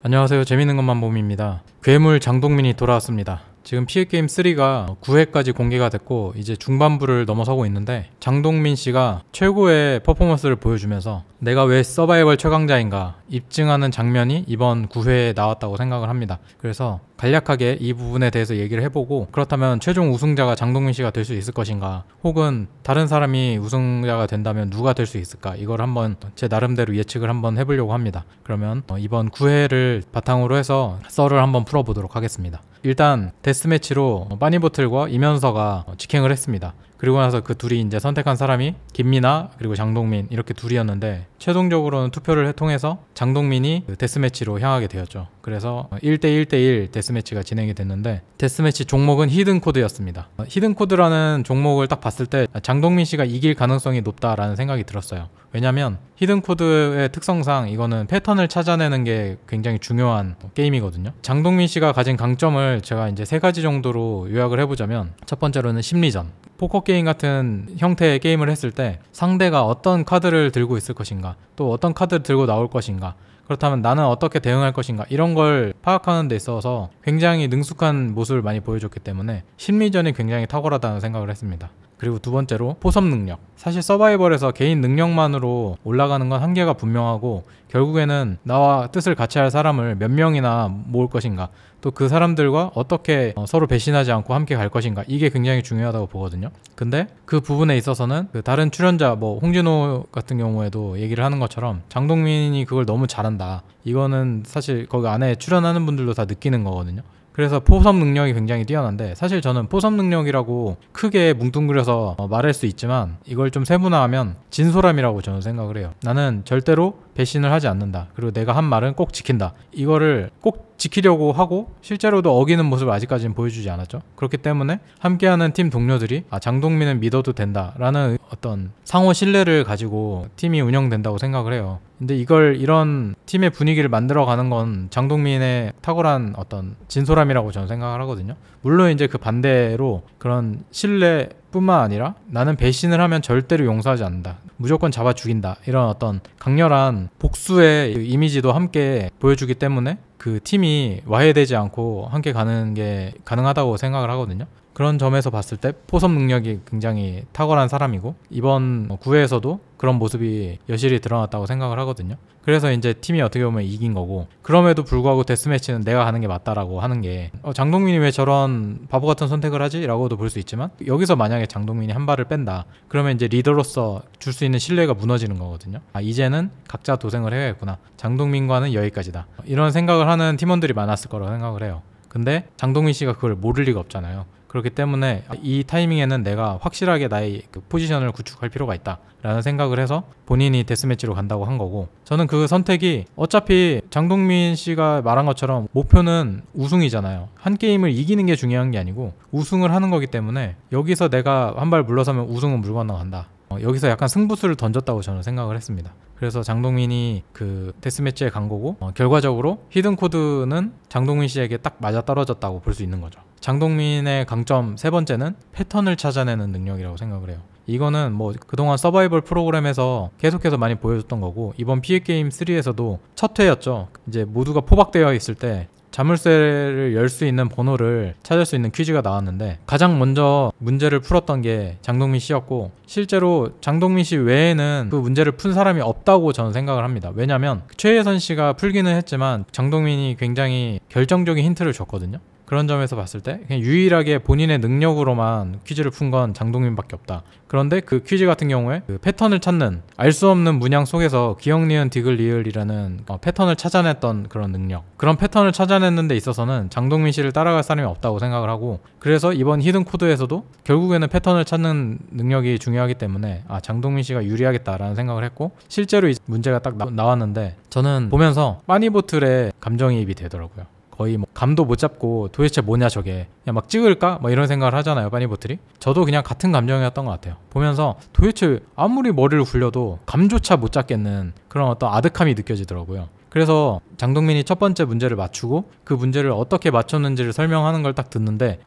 안녕하세요. 재밌는 것만 봄입니다. 괴물 장동민이 돌아왔습니다. 지금 피해게임3가 9회까지 공개가 됐고 이제 중반부를 넘어서고 있는데, 장동민 씨가 최고의 퍼포먼스를 보여주면서 내가 왜 서바이벌 최강자인가 입증하는 장면이 이번 9회에 나왔다고 생각을 합니다. 그래서 간략하게 이 부분에 대해서 얘기를 해보고, 그렇다면 최종 우승자가 장동민 씨가 될 수 있을 것인가, 혹은 다른 사람이 우승자가 된다면 누가 될 수 있을까, 이걸 한번 제 나름대로 예측을 한번 해보려고 합니다. 그러면 이번 9회를 바탕으로 해서 썰을 한번 풀어보도록 하겠습니다. 일단 데스매치로 빠니보틀과 이면서가 직행을 했습니다. 그리고 나서 그 둘이 이제 선택한 사람이 김미나 그리고 장동민, 이렇게 둘이었는데, 최종적으로는 투표를 통해서 장동민이 데스매치로 향하게 되었죠. 그래서 1대1대1 데스매치가 진행이 됐는데, 데스매치 종목은 히든코드였습니다. 히든코드라는 종목을 딱 봤을 때 장동민 씨가 이길 가능성이 높다라는 생각이 들었어요. 왜냐면 히든코드의 특성상 이거는 패턴을 찾아내는 게 굉장히 중요한 게임이거든요. 장동민 씨가 가진 강점을 제가 이제 3가지 정도로 요약을 해보자면, 첫 번째로는 심리전. 포커 게임 같은 형태의 게임을 했을 때 상대가 어떤 카드를 들고 있을 것인가, 또 어떤 카드를 들고 나올 것인가, 그렇다면 나는 어떻게 대응할 것인가, 이런 걸 파악하는 데 있어서 굉장히 능숙한 모습을 많이 보여줬기 때문에 심리전이 굉장히 탁월하다는 생각을 했습니다. 그리고 두 번째로 포섭 능력. 사실 서바이벌에서 개인 능력만으로 올라가는 건 한계가 분명하고, 결국에는 나와 뜻을 같이 할 사람을 몇 명이나 모을 것인가, 또 그 사람들과 어떻게 서로 배신하지 않고 함께 갈 것인가, 이게 굉장히 중요하다고 보거든요. 근데 그 부분에 있어서는 그 다른 출연자, 홍진호 같은 경우에도 얘기를 하는 것처럼 장동민이 그걸 너무 잘한다, 이거는 사실 거기 안에 출연하는 분들도 다 느끼는 거거든요. 그래서 포섭 능력이 굉장히 뛰어난데, 사실 저는 포섭 능력이라고 크게 뭉뚱그려서 말할 수 있지만, 이걸 좀 세분화하면 진솔함이라고 저는 생각을 해요. 나는 절대로 배신을 하지 않는다, 그리고 내가 한 말은 꼭 지킨다, 이거를 꼭 지키려고 하고 실제로도 어기는 모습을 아직까지는 보여주지 않았죠. 그렇기 때문에 함께하는 팀 동료들이 장동민은 믿어도 된다라는 어떤 상호 신뢰를 가지고 팀이 운영된다고 생각을 해요. 근데 이런 팀의 분위기를 만들어가는 건 장동민의 탁월한 어떤 진솔함이라고 저는 생각을 하거든요. 물론 이제 그 반대로 그런 신뢰뿐만 아니라 나는 배신을 하면 절대로 용서하지 않는다, 무조건 잡아 죽인다, 이런 어떤 강렬한 복수의 이미지도 함께 보여주기 때문에 그 팀이 와해되지 않고 함께 가는 게 가능하다고 생각을 하거든요. 그런 점에서 봤을 때 포섭 능력이 굉장히 탁월한 사람이고, 이번 9회에서도 그런 모습이 여실히 드러났다고 생각을 하거든요. 그래서 이제 팀이 어떻게 보면 이긴 거고, 그럼에도 불구하고 데스매치는 내가 하는 게 맞다라고 하는 게, 장동민이 왜 저런 바보 같은 선택을 하지? 라고도 볼 수 있지만, 여기서 만약에 장동민이 한 발을 뺀다, 그러면 이제 리더로서 줄 수 있는 신뢰가 무너지는 거거든요. 이제는 각자 도생을 해야겠구나, 장동민과는 여기까지다, 이런 생각을 하는 팀원들이 많았을 거라고 생각을 해요. 근데 장동민 씨가 그걸 모를 리가 없잖아요. 그렇기 때문에 이 타이밍에는 내가 확실하게 나의 그 포지션을 구축할 필요가 있다 라는 생각을 해서 본인이 데스매치로 간다고 한 거고, 저는 그 선택이 어차피 장동민 씨가 말한 것처럼 목표는 우승이잖아요. 한 게임을 이기는 게 중요한 게 아니고 우승을 하는 거기 때문에, 여기서 내가 한 발 물러서면 우승은 물 건너간다, 여기서 약간 승부수를 던졌다고 저는 생각을 했습니다. 그래서 장동민이 그 데스매치에 간 거고, 결과적으로 히든코드는 장동민 씨에게 딱 맞아떨어졌다고 볼 수 있는 거죠. 장동민의 강점 세 번째는 패턴을 찾아내는 능력이라고 생각을 해요. 이거는 그동안 서바이벌 프로그램에서 계속해서 많이 보여줬던 거고, 이번 피해게임 3에서도 첫 회였죠. 이제 모두가 포박되어 있을 때 자물쇠를 열 수 있는 번호를 찾을 수 있는 퀴즈가 나왔는데, 가장 먼저 문제를 풀었던 게 장동민 씨였고, 실제로 장동민 씨 외에는 그 문제를 푼 사람이 없다고 저는 생각을 합니다. 왜냐면 최혜선 씨가 풀기는 했지만 장동민이 굉장히 결정적인 힌트를 줬거든요. 그런 점에서 봤을 때 그냥 유일하게 본인의 능력으로만 퀴즈를 푼 건 장동민밖에 없다. 그런데 그 퀴즈 같은 경우에 그 패턴을 찾는, 알 수 없는 문양 속에서 기억, 니은, 디귿, 리을이라는 패턴을 찾아냈던 그런 능력, 그런 패턴을 찾아냈는 데 있어서는 장동민 씨를 따라갈 사람이 없다고 생각을 하고, 그래서 이번 히든코드에서도 결국에는 패턴을 찾는 능력이 중요하기 때문에 장동민 씨가 유리하겠다라는 생각을 했고, 실제로 이 문제가 딱 나왔는데 저는 보면서 빠니보틀의 감정이입이 되더라고요. 거의 감도 못 잡고 도대체 뭐냐 저게, 그냥 막 찍을까? 이런 생각을 하잖아요, 빠니보틀이. 저도 그냥 같은 감정이었던 것 같아요. 보면서 도대체 아무리 머리를 굴려도 감조차 못 잡겠는 그런 어떤 아득함이 느껴지더라고요. 그래서 장동민이 첫 번째 문제를 맞추고 그 문제를 어떻게 맞췄는지를 설명하는 걸 딱 듣는데,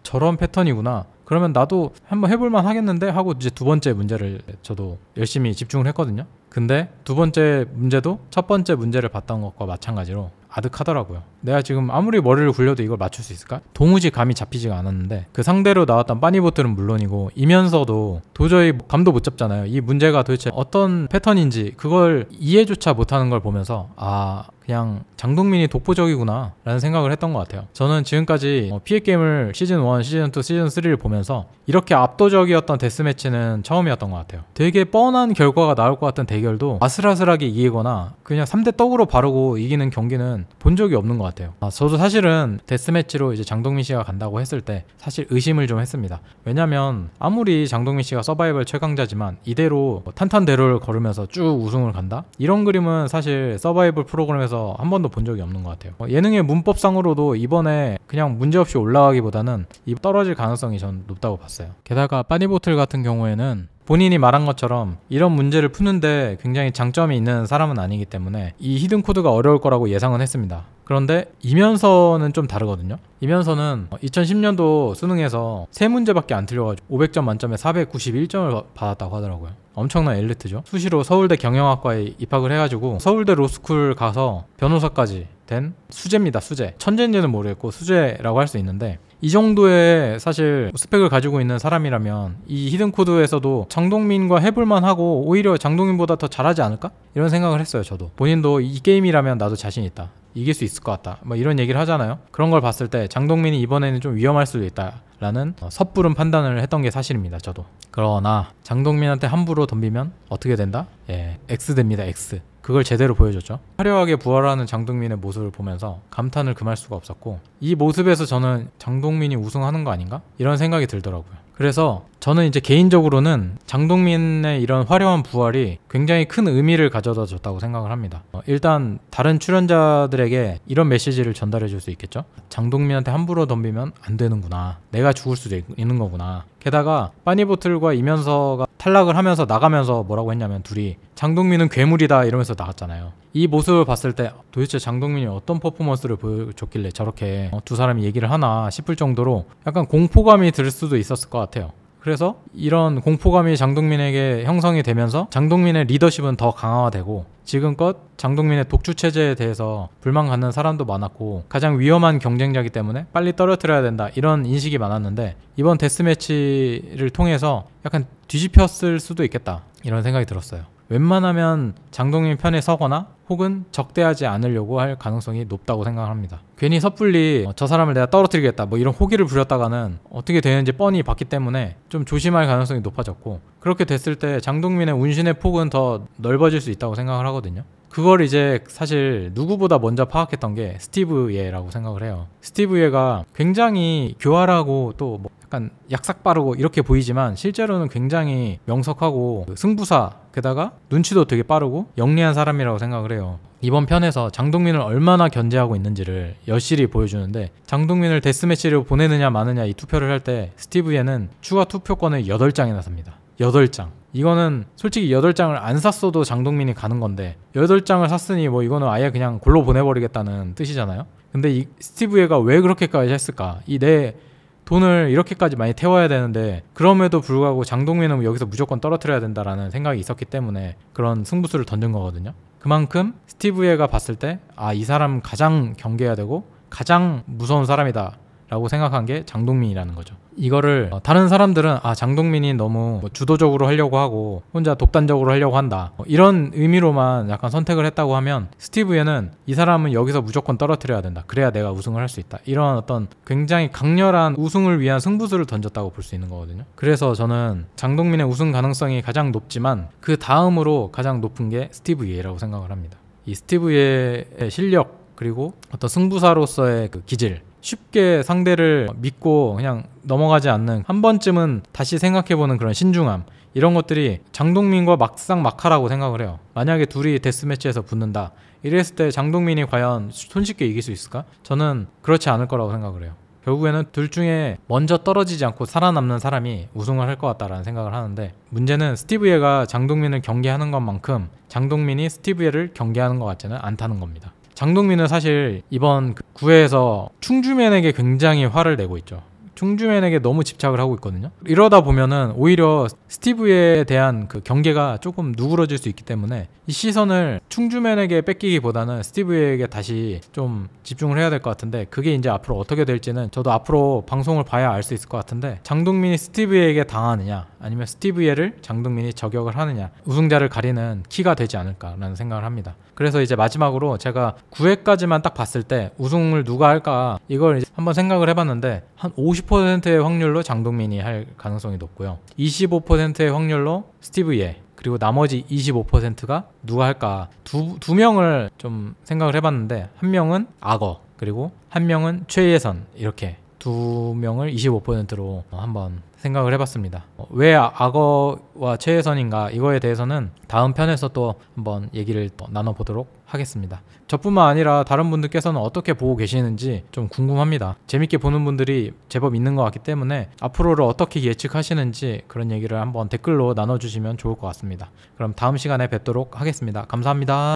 저런 패턴이구나, 그러면 나도 한번 해볼만 하겠는데 하고 이제 두 번째 문제를 저도 열심히 집중을 했거든요. 근데 두 번째 문제도 첫 번째 문제를 봤던 것과 마찬가지로 아득하더라고요. 내가 지금 아무리 머리를 굴려도 이걸 맞출 수 있을까? 도무지 감이 잡히지가 않았는데 그 상대로 나왔던 빠니보틀은 물론이고 이면서도 도저히 감도 못 잡잖아요. 이 문제가 도대체 어떤 패턴인지 그걸 이해조차 못하는 걸 보면서 그냥 장동민이 독보적이구나 라는 생각을 했던 것 같아요. 저는 지금까지 피해게임을 시즌1, 시즌2, 시즌3를 보면서 이렇게 압도적이었던 데스매치는 처음이었던 것 같아요. 되게 뻔한 결과가 나올 것 같은 대결도 아슬아슬하게 이기거나 그냥 3대 떡으로 바르고 이기는 경기는 본 적이 없는 것 같아요. 저도 사실은 데스매치로 이제 장동민 씨가 간다고 했을 때 사실 의심을 좀 했습니다. 왜냐면 아무리 장동민 씨가 서바이벌 최강자지만 이대로 탄탄대로를 걸으면서 쭉 우승을 간다? 이런 그림은 사실 서바이벌 프로그램에서 한 번도 본 적이 없는 것 같아요. 예능의 문법상으로도 이번에 그냥 문제없이 올라가기보다는 떨어질 가능성이 전 높다고 봤어요. 게다가 빠니보틀 같은 경우에는 본인이 말한 것처럼 이런 문제를 푸는데 굉장히 장점이 있는 사람은 아니기 때문에 이 히든 코드가 어려울 거라고 예상은 했습니다. 그런데 이면서는 좀 다르거든요. 이면서는 2010년도 수능에서 3문제밖에 안 틀려가지고 500점 만점에 491점을 받았다고 하더라고요. 엄청난 엘리트죠. 수시로 서울대 경영학과에 입학을 해가지고 서울대 로스쿨 가서 변호사까지 된 수재입니다. 수재. 천재인지는 모르겠고 수재라고 할 수 있는데 이 정도의 사실 스펙을 가지고 있는 사람이라면 이 히든코드에서도 장동민과 해볼만 하고 오히려 장동민보다 더 잘하지 않을까? 이런 생각을 했어요. 저도. 본인도 이 게임이라면 나도 자신 있다. 이길 수 있을 것 같다. 뭐 이런 얘기를 하잖아요. 그런 걸 봤을 때 장동민이 이번에는 좀 위험할 수도 있다 라는 섣부른 판단을 했던 게 사실입니다. 저도. 그러나 장동민한테 함부로 덤비면 어떻게 된다? X 됩니다. X. 그걸 제대로 보여줬죠. 화려하게 부활하는 장동민의 모습을 보면서 감탄을 금할 수가 없었고 이 모습에서 저는 장동민이 우승하는 거 아닌가? 이런 생각이 들더라고요. 그래서 저는 이제 개인적으로는 장동민의 이런 화려한 부활이 굉장히 큰 의미를 가져다 줬다고 생각을 합니다. 일단 다른 출연자들에게 이런 메시지를 전달해 줄 수 있겠죠. 장동민한테 함부로 덤비면 안 되는구나. 내가 죽을 수도 있는 거구나. 게다가 빠니보틀과 이면서가 탈락을 하면서 나가면서 뭐라고 했냐면 둘이 장동민은 괴물이다 이러면서 나갔잖아요. 이 모습을 봤을 때 도대체 장동민이 어떤 퍼포먼스를 보여줬길래 저렇게 두 사람이 얘기를 하나 싶을 정도로 약간 공포감이 들 수도 있었을 것 같아요. 그래서 이런 공포감이 장동민에게 형성이 되면서 장동민의 리더십은 더 강화되고 지금껏 장동민의 독주 체제에 대해서 불만 갖는 사람도 많았고 가장 위험한 경쟁자이기 때문에 빨리 떨어뜨려야 된다 이런 인식이 많았는데 이번 데스매치를 통해서 약간 뒤집혔을 수도 있겠다 이런 생각이 들었어요. 웬만하면 장동민 편에 서거나 혹은 적대하지 않으려고 할 가능성이 높다고 생각합니다. 괜히 섣불리 저 사람을 내가 떨어뜨리겠다 뭐 이런 호기를 부렸다가는 어떻게 되는지 뻔히 봤기 때문에 좀 조심할 가능성이 높아졌고 그렇게 됐을 때 장동민의 운신의 폭은 더 넓어질 수 있다고 생각을 하거든요. 그걸 이제 사실 누구보다 먼저 파악했던 게 스티브 예라고 생각을 해요. 스티브 예가 굉장히 교활하고 또 뭐 약간 약삭 빠르고 이렇게 보이지만 실제로는 굉장히 명석하고 승부사 게다가 눈치도 되게 빠르고 영리한 사람이라고 생각을 해요. 이번 편에서 장동민을 얼마나 견제하고 있는지를 여실히 보여주는데 장동민을 데스매치로 보내느냐 마느냐 이 투표를 할 때 스티브 예는 추가 투표권을 8장이나 삽니다. 8장. 이거는 솔직히 8장을 안 샀어도 장동민이 가는 건데 8장을 샀으니 뭐 이거는 아예 그냥 골로 보내버리겠다는 뜻이잖아요. 근데 이 스티브 예가 왜 그렇게까지 했을까? 이 내 돈을 이렇게까지 많이 태워야 되는데 그럼에도 불구하고 장동민은 여기서 무조건 떨어뜨려야 된다라는 생각이 있었기 때문에 그런 승부수를 던진 거거든요. 그만큼 스티브 예가 봤을 때 이 사람 가장 경계해야 되고 가장 무서운 사람이다 라고 생각한 게 장동민이라는 거죠. 이거를 다른 사람들은 장동민이 너무 주도적으로 하려고 하고 혼자 독단적으로 하려고 한다 이런 의미로만 약간 선택을 했다고 하면 스티브 예는 이 사람은 여기서 무조건 떨어뜨려야 된다. 그래야 내가 우승을 할 수 있다. 이런 어떤 굉장히 강렬한 우승을 위한 승부수를 던졌다고 볼 수 있는 거거든요. 그래서 저는 장동민의 우승 가능성이 가장 높지만 그 다음으로 가장 높은 게 스티브 예라고 생각을 합니다. 이 스티브 예의 실력 그리고 어떤 승부사로서의 그 기질 쉽게 상대를 믿고 그냥 넘어가지 않는 한 번쯤은 다시 생각해보는 그런 신중함 이런 것들이 장동민과 막상막하라고 생각을 해요. 만약에 둘이 데스매치에서 붙는다 이랬을 때 장동민이 과연 손쉽게 이길 수 있을까? 저는 그렇지 않을 거라고 생각을 해요. 결국에는 둘 중에 먼저 떨어지지 않고 살아남는 사람이 우승을 할 것 같다라는 생각을 하는데 문제는 스티브 예가 장동민을 경계하는 것만큼 장동민이 스티브 예를 경계하는 것 같지는 않다는 겁니다. 장동민은 사실 이번 9회에서 충주맨에게 굉장히 화를 내고 있죠. 충주맨에게 너무 집착을 하고 있거든요. 이러다 보면은 오히려 스티브에 대한 그 경계가 조금 누그러질 수 있기 때문에 이 시선을 충주맨에게 뺏기기보다는 스티브에게 다시 좀 집중을 해야 될 것 같은데, 그게 이제 앞으로 어떻게 될지는 저도 앞으로 방송을 봐야 알 수 있을 것 같은데, 장동민이 스티브에게 당하느냐 아니면 스티브에를 장동민이 저격을 하느냐, 우승자를 가리는 키가 되지 않을까라는 생각을 합니다. 그래서 이제 마지막으로 제가 9회까지만 딱 봤을 때 우승을 누가 할까 이걸 이제 한번 생각을 해봤는데, 한 50%의 확률로 장동민이 할 가능성이 높고요, 25%의 확률로 스티브예, 그리고 나머지 25%가 누가 할까, 두 명을 좀 생각을 해봤는데, 한 명은 악어, 그리고 한 명은 최예선, 이렇게 두 명을 25%로 한번 생각을 해봤습니다. 왜 악어와 최혜선인가, 이거에 대해서는 다음 편에서 또 한번 얘기를 또 나눠보도록 하겠습니다. 저뿐만 아니라 다른 분들께서는 어떻게 보고 계시는지 좀 궁금합니다. 재밌게 보는 분들이 제법 있는 것 같기 때문에 앞으로를 어떻게 예측하시는지 그런 얘기를 한번 댓글로 나눠주시면 좋을 것 같습니다. 그럼 다음 시간에 뵙도록 하겠습니다. 감사합니다.